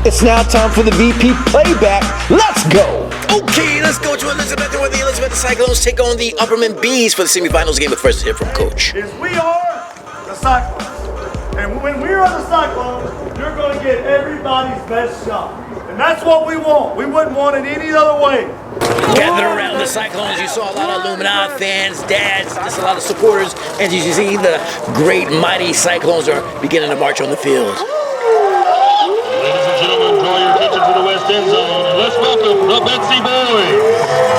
It's now time for the VP playback. Let's go. Okay, let's go to Elizabethton where the Elizabethton Cyclones take on the Upperman Bees for the semifinals game. But first, hear from Coach. Is we are the Cyclones. And when we are the Cyclones, you're going to get everybody's best shot. And that's what we want. We wouldn't want it any other way. Gathered around the Cyclones, you saw a lot of Illuminati fans, dads, just a lot of supporters. And as you see, the great, mighty Cyclones are beginning to march on the field. Ladies and gentlemen, draw your attention to the west end zone. Let's welcome the Betsy Boys.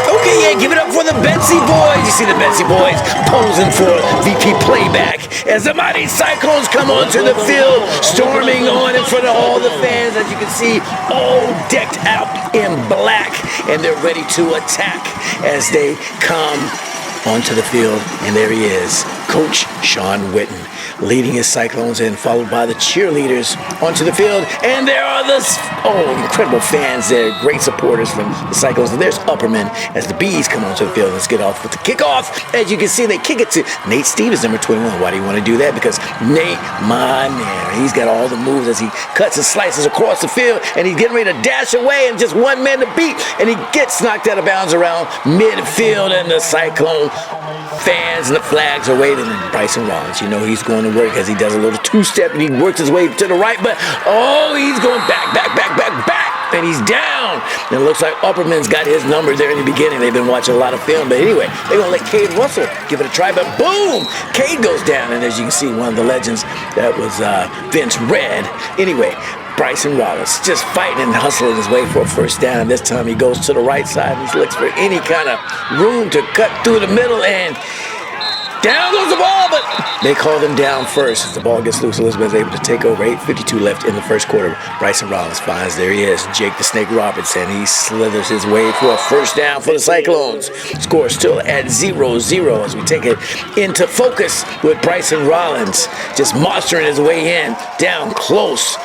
Okay, yeah, give it up for the Betsy Boys. You see the Betsy Boys posing for VP playback as the mighty Cyclones come onto the field, storming on in front of all the fans, as you can see, all decked out in black, and they're ready to attack as they come onto the field. And there he is, Coach Sean Witten, leading his Cyclones in, followed by the cheerleaders onto the field. And there are the incredible fans there, great supporters from the Cyclones. And there's Upperman as the Bees come onto the field. Let's get off with the kickoff. As you can see, they kick it to Nate Stevens, number 21. Why do you want to do that? Because Nate, my man, he's got all the moves as he cuts and slices across the field, and he's getting ready to dash away and just one man to beat, and he gets knocked out of bounds around midfield, and the Cyclone fans and the flags are waving. And Bryson Rollins, you know he's going to work as he does a little two-step, and he works his way to the right, but he's going back, and he's down. And it looks like Upperman's got his number there in the beginning. They've been watching a lot of film, but anyway, they're going to let Cade Russell give it a try, but boom! Cade goes down, and as you can see, one of the legends, that was Vince Red. Anyway, Bryson Rollins just fighting and hustling his way for a first down. And this time he goes to the right side and he looks for any kind of room to cut through the middle, and down goes the ball, but they call them down first. As the ball gets loose, Elizabeth is able to take over. 8:52 left in the first quarter. Bryson Rollins finds, there he is, Jake the Snake Roberts, and he slithers his way for a first down for the Cyclones. Score still at 0-0 as we take it into focus with Bryson Rollins just monstering his way in, down close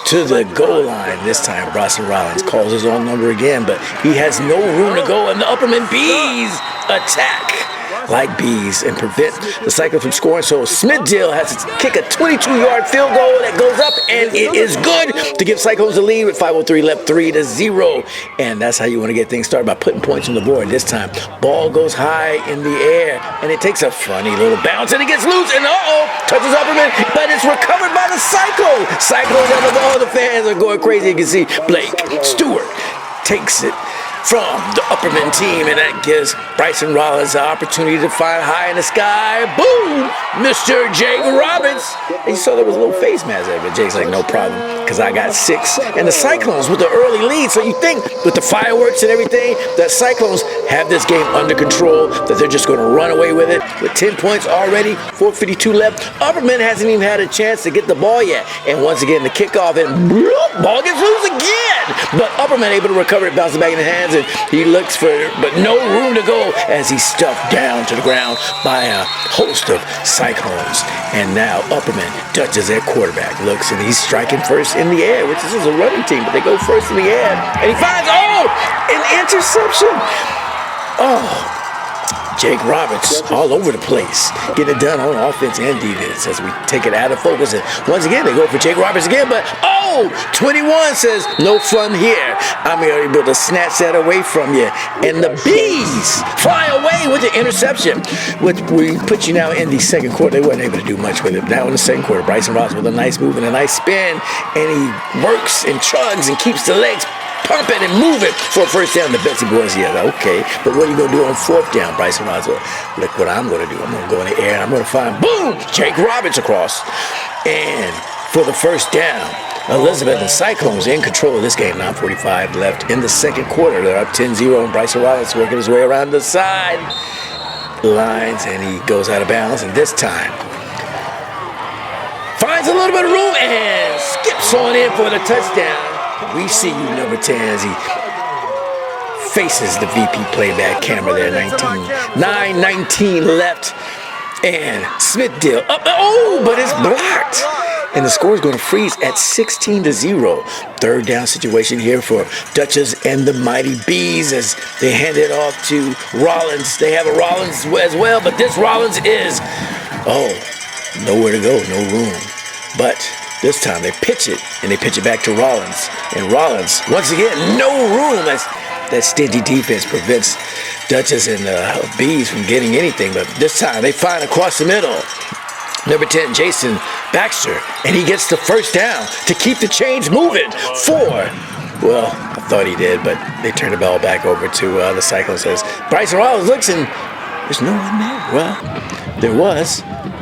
to the goal line. This time, Bryson Rollins calls his own number again, but he has no room to go, and the Upperman Bees attack like bees and prevent the Cyclones from scoring. So Smithdale has to kick a 22-yard field goal that goes up, and it is good to give Cyclones the lead with 5:03 left, 3-0. And that's how you want to get things started, by putting points on the board. This time, ball goes high in the air, and it takes a funny little bounce, and it gets loose, and touches Upperman, but it's recovered by the Cyclones. Cyclones have the ball. The fans are going crazy. You can see Blake Stewart takes it from the Upperman team, and that gives Bryson Rollins the opportunity to fly high in the sky. Boom! Mr. Jake Roberts. And you saw there was a little face mask there, but Jake's like, no problem, because I got 6. And the Cyclones with the early lead, so you think with the fireworks and everything, that Cyclones have this game under control, that they're just going to run away with it. With 10 points already, 4:52 left. Upperman hasn't even had a chance to get the ball yet. And once again, the kickoff, and ball gets loose again. But Upperman able to recover it, bounce it back in his hands, and he looks for, but no room to go as he's stuffed down to the ground by a host of Cyclones. And now Upperman touches their quarterback, looks, and he's striking first in the air, which is a running team, but they go first in the air, and he finds, an interception. Jake Roberts all over the place, getting it done on offense and defense as we take it out of focus. And once again, they go for Jake Roberts again, but 21 says, no fun here. I'm able to snatch that away from you. And the Bees fly away with the interception, which we put you now in the second quarter. They weren't able to do much with it. Now in the second quarter, Bryson Rollins with a nice move and a nice spin, and he works and chugs and keeps the legs pumping and moving for a first down. The Betsy Boys, okay, but what are you going to do on fourth down? Bryson Rollins, look what I'm going to do. I'm going to go in the air, and I'm going to find, boom, Jake Roberts across. And for the first down, Elizabeth and Cyclones in control of this game. 9:45 left in the second quarter. They're up 10-0, and Bryson Rollins working his way around the side lines, and he goes out of bounds, and this time finds a little bit of room and skips on in for the touchdown. We see you, number 10, as he faces the VP playback camera there. 9:19 left, and Smithdale up, but it's blocked. And the score is going to freeze at 16-0. Third down situation here for Duchess and the Mighty Bees as they hand it off to Rollins. They have a Rollins as well, but this Rollins is, nowhere to go, no room. But This time they pitch it, and they pitch it back to Rollins. And Rollins, once again, no room as that stingy defense prevents Duchess and the Bees from getting anything. But this time they find across the middle. Number 10, Jason Baxter, and he gets the first down to keep the chains moving. 4. Well, I thought he did, but they turned the ball back over to the Cyclones. Says Bryson Rollins looks, and there's no one there. Well, there was.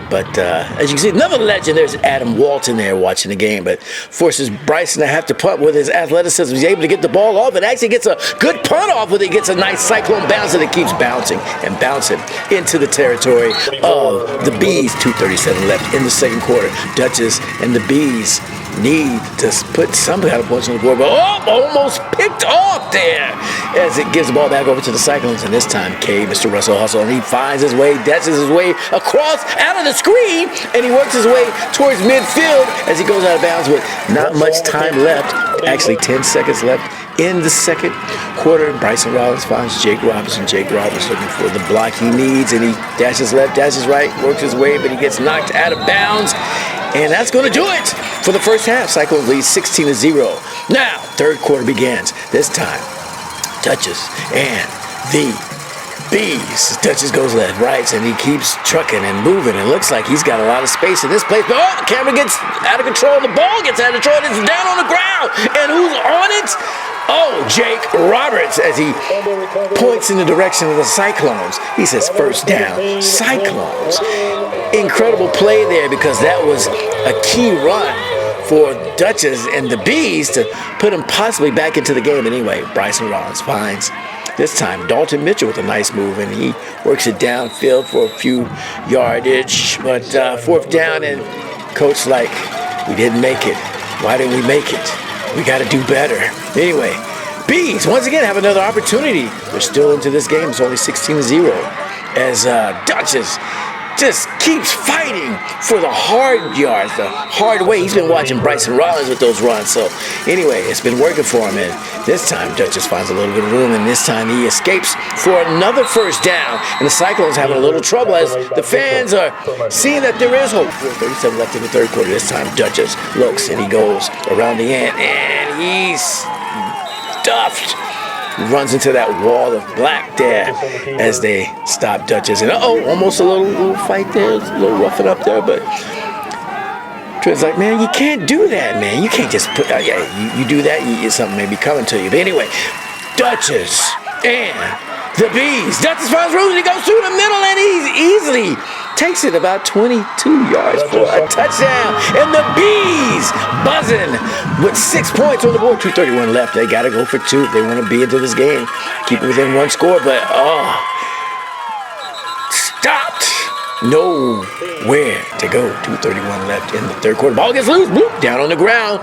But as you can see, another legend, there's Adam Walton there watching the game, but forces Bryson to have to punt with his athleticism. He's able to get the ball off and actually gets a good punt off with it. Gets a nice cyclone bounce, and it keeps bouncing and bouncing into the territory of the Bees. 2:37 left in the second quarter. Duchess and the Bees need to put some kind of points on the board, but almost picked off there as it gives the ball back over to the Cyclones. And this time, Mr. Russell hustle, and he finds his way, dashes his way across out of the screen, and he works his way towards midfield as he goes out of bounds with not much time left. Actually, 10 seconds left in the second quarter. Bryson Rollins finds Jake Robinson. Jake Robinson looking for the block he needs, and he dashes left, dashes right, works his way, but he gets knocked out of bounds. And that's going to do it for the first half. Cyclones lead 16-0. Now, third quarter begins. This time, Duchess and the Bees. Duchess goes left, right, and he keeps trucking and moving. It looks like he's got a lot of space in this place. But the camera gets out of control. The ball gets out of control. It's down on the ground. And who's on it? Oh, Jake Roberts, as he points in the direction of the Cyclones. He says, first down, Cyclones. Incredible play there, because that was a key run for Duchess and the Bees to put him possibly back into the game. Anyway, Bryson Rollins finds this time Dalton Mitchell with a nice move, and he works it downfield for a few yardage. But fourth down, and coach like, we didn't make it. Why didn't we make it? We got to do better. Anyway, Bees once again have another opportunity. They're still into this game. It's only 16-0 as Duchess just keeps fighting for the hard yards, the hard way. He's been watching Bryson Rollins with those runs. So anyway, it's been working for him. And this time, Duchess finds a little bit of room, and this time he escapes for another first down. And the Cyclones having a little trouble as the fans are seeing that there is hope. 4:37 left in the third quarter. This time, Duchess looks, and he goes around the end, and he's stuffed. Runs into that wall of black there as they stop Duchess. And almost a little fight there. It's a little roughing up there, but Trent's like, man, you can't do that, man. You can't just put, you do that, something may be coming to you. But anyway, Duchess and the Bees. Duchess finds room, and he goes through the middle, and he easily takes it about 22 yards for a touchdown. And the Bees buzzing with 6 points on the board. 2:31 left. They got to go for 2 if they want to be into this game. Keep it within 1 score, but stopped. Nowhere to go. 2:31 left in the third quarter. Ball gets loose. Boop, down on the ground.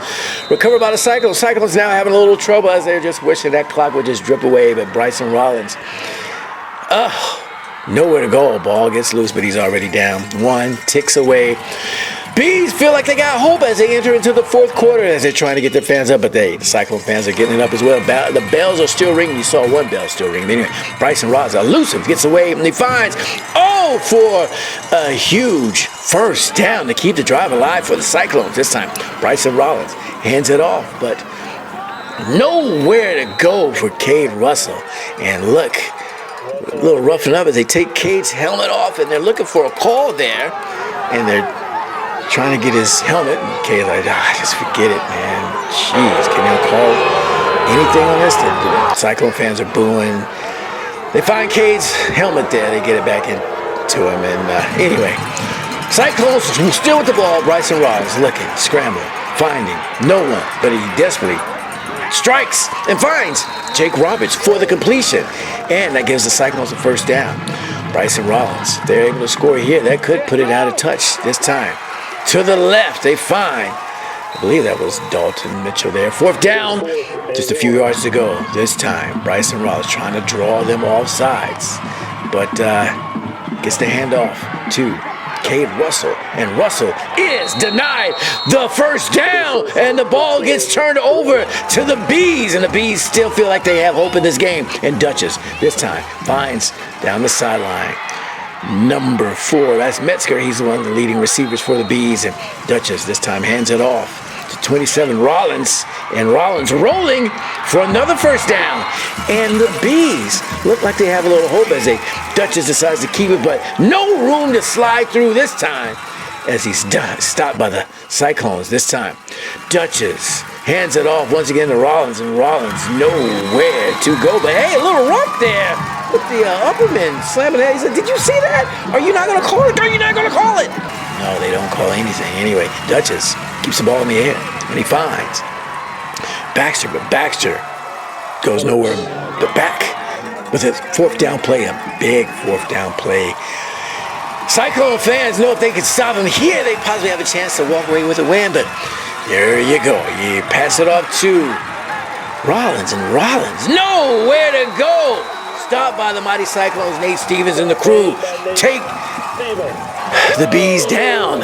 Recovered by the Cyclones. Cyclones now having a little trouble as they're just wishing that clock would just drip away. But Bryson Rollins, nowhere to go. Ball gets loose, but he's already down. 1 ticks away. Bees feel like they got hope as they enter into the fourth quarter as they're trying to get their fans up, but the Cyclone fans are getting it up as well. The bells are still ringing. You saw one bell still ringing. Anyway, Bryson Rollins elusive, gets away, and he finds, for a huge first down to keep the drive alive for the Cyclones. This time, Bryson Rollins hands it off, but nowhere to go for Cade Russell. And look, a little roughing up as they take Cade's helmet off, and they're looking for a call there, and they're trying to get his helmet, and Cade's like, just forget it, man. Jeez, can you call anything on this? The Cyclone fans are booing. They find Cade's helmet there. They get it back into him, and anyway, Cyclones still with the ball. Bryson Rollins looking, scrambling, finding no one, but he desperately strikes and finds Jake Roberts for the completion, and that gives the Cyclones a first down. Bryson Rollins, they're able to score here. That could put it out of touch this time. To the left, they find, I believe that was Dalton Mitchell there. Fourth down, just a few yards to go. This time, Bryson Rollins trying to draw them off sides, but gets the handoff to Cade Russell, and Russell is denied the first down, and the ball gets turned over to the Bees, and the Bees still feel like they have hope in this game. And Duchess, this time, finds down the sideline number 4. That's Metzger. He's one of the leading receivers for the Bees. And Duchess this time hands it off to 27 Rollins. And Rollins rolling for another first down. And the Bees look like they have a little hope as Duchess decides to keep it, but no room to slide through this time as he's stopped by the Cyclones this time. Duchess hands it off once again to Rollins, and Rollins nowhere to go. But hey, a little rough there with the Upperman slamming it. He said, did you see that? Are you not going to call it? Are you not going to call it? No, they don't call anything. Anyway, Duchess keeps the ball in the air, and he finds Baxter, but Baxter goes nowhere but back with a 4th down play, a big 4th down play. Cyclone fans know if they can stop him here, they possibly have a chance to walk away with a win, but there you go. You pass it off to Rollins, and Rollins nowhere to go. Stopped by the mighty Cyclones. Nate Stevens and the crew take the Bees down.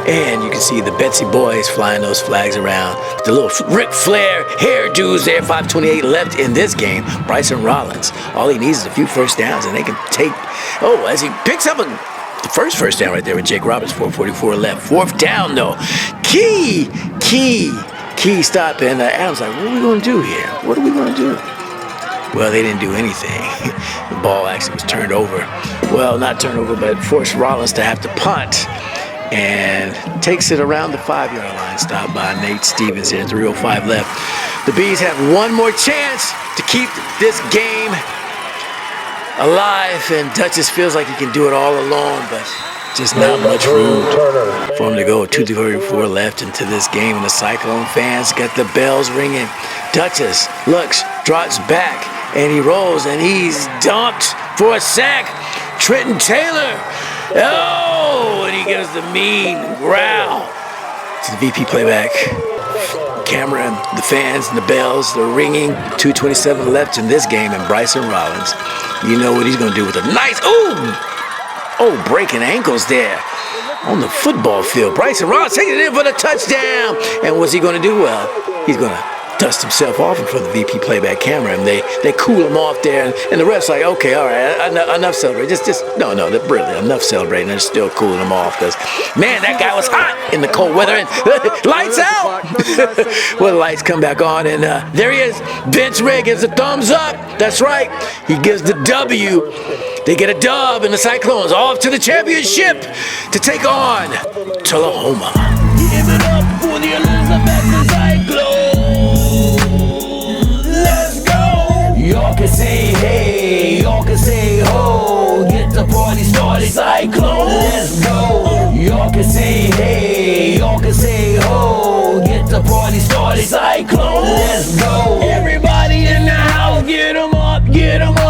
And you can see the Betsy boys flying those flags around. The little Ric Flair hairdos there. 5:28 left in this game. Bryson Rollins, all he needs is a few first downs, and they can take, as he picks up the first down right there with Jake Roberts, 4:44 left. 4th down, though. Key stop. And Adam's like, what are we going to do here? What are we going to do? Well, they didn't do anything. The ball actually was turned over. Well, not turned over, but forced Rollins to have to punt. And takes it around the 5-yard line. Stopped by Nate Stevens here. 3:05 left. The Bees have one more chance to keep this game alive. And Duchess feels like he can do it all alone, but just not much room for him to go. 2:34 left into this game, and the Cyclone fans got the bells ringing. Duchess looks, drops back, and he rolls, and he's dumped for a sack. Trenton Taylor. And he gives the mean growl to the VP playback camera, and the fans and the bells, they're ringing. 2:27 left in this game, and Bryson Rollins, you know what he's going to do with a nice, breaking ankles there on the football field. Bryson Rollins taking it in for the touchdown. And what's he going to do? Well, he's going to dust himself off in front of the VP playback camera, and they cool him off there, and the ref's like, okay, all right, enough celebrating. No, really, enough celebrating. They're still cooling him off because, man, that guy was hot in the cold weather, and lights out. Well, the lights come back on, and there he is. Vince Ray gives a thumbs up. That's right. He gives the W. They get a dub, and the Cyclones off to the championship to take on Tullahoma. Give it up for the Elizabethton Cyclones. Let's go. Y'all can say hey, y'all can say ho. Get the party started, Cyclones. Let's go. Y'all can say hey, y'all can say ho. Get the party started, Cyclones. Let's go. Everybody in the house, get 'em up, get 'em up.